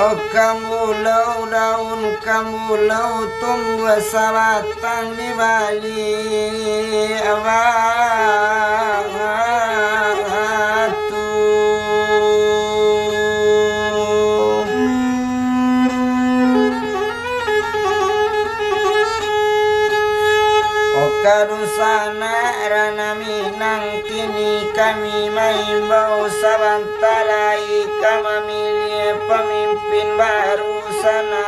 Kambulau daun kambulau tumbuh sabatang di balik batu. Karusana rana minang kini kami maimbau sabantalai kami milih pemimpin baru sana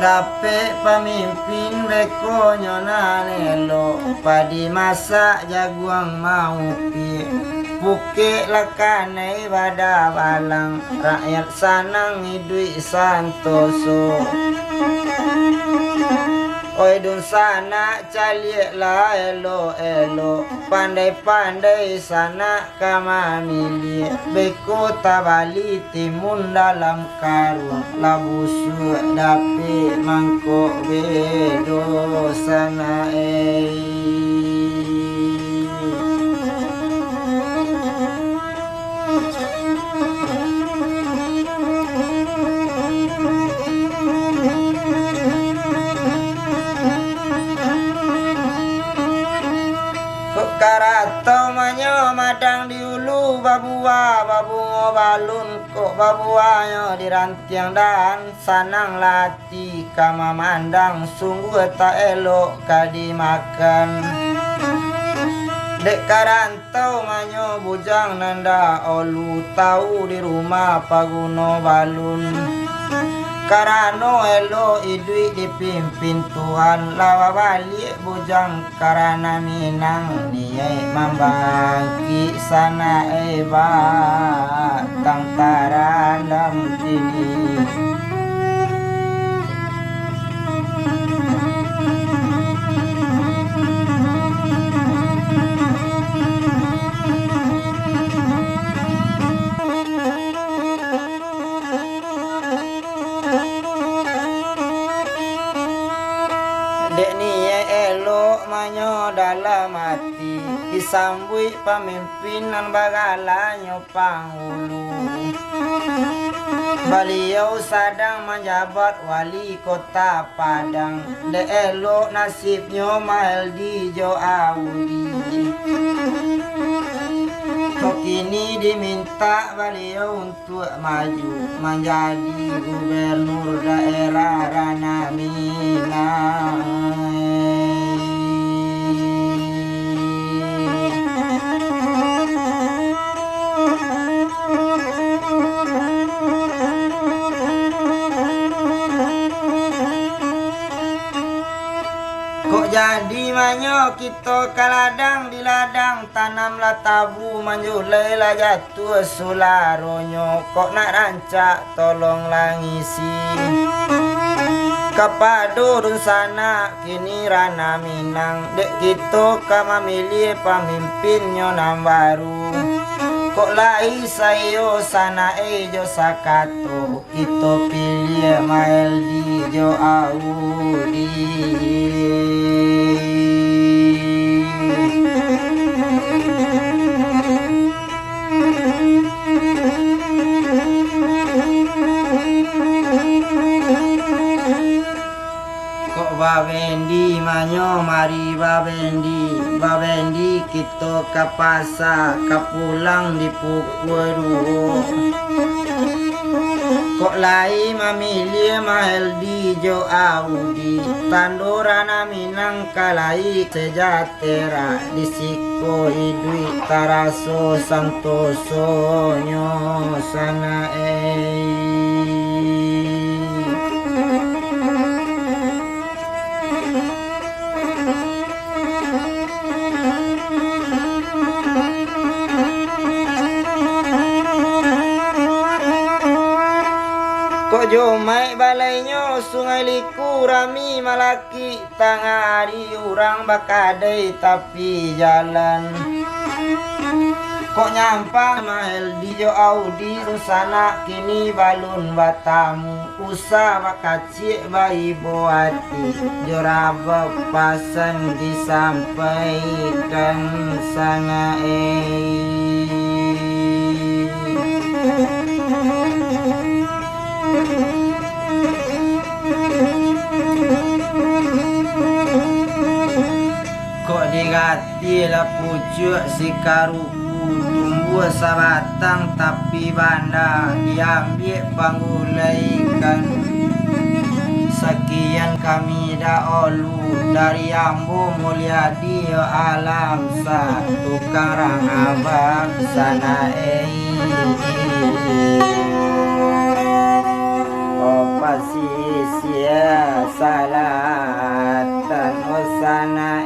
Dapat pemimpin reko nyonanelo padi masak jaguang mau pi bukit lakanai pada balang rakyat sanang hidui santoso oi dun sana caliek la elo pandai-pandai sana kama milik beko tabali timun dalam karung labusu dapi mangkok bedo sana Karato manyo madang di ulu babua babungo balun kok babuayo di rantiang dan sanang lati kama mandang sungguh tak elok kadi makan dek karantau manyo bujang nanda olu tahu di rumah paguno balun karano elo idui dipimpin Tuhan lawa balik bujang karana minang niai mambangki sana batang tarandam kini dalam hati disambui pemimpinan bagalanyo panghulu beliau sedang menjabat wali kota Padang de elok nasibnya mahal di Jo Audi kok kini diminta beliau untuk maju menjadi gubernur daerah Rana Minang jadi manyo kita kaladang di ladang tanamlah tabu manjulai lah jatuh sularonyo kok nak rancak tolong langisi kapadurun sana kini Rana Minang dek kita kama milih pemimpinnya nam baru kok lai sayo sana jo sakato kita pilih mael di Jo Audi Babendi manyo mari babendi kita ke pasar kapulang di pukul 2 kok lai mamilih mahal di Jo Audi Rana Minang kalai sejahtera disiko idui taraso santoso nyo sana Jo mai balainya sungai liku rami malaki tangari urang bakadai tapi jalan kok nyampang mahel dijo audi rusana kini balun batamu usah bakacik bayi boati joraba pasan disampaikan sana kok digati lah pucuk si karuku tumbuh sabatang tapi banda diambil panggulaikan sekian kami dahulu dari Ambo Mulyadi alam sa tukang rang abang sana opa sia salatan osana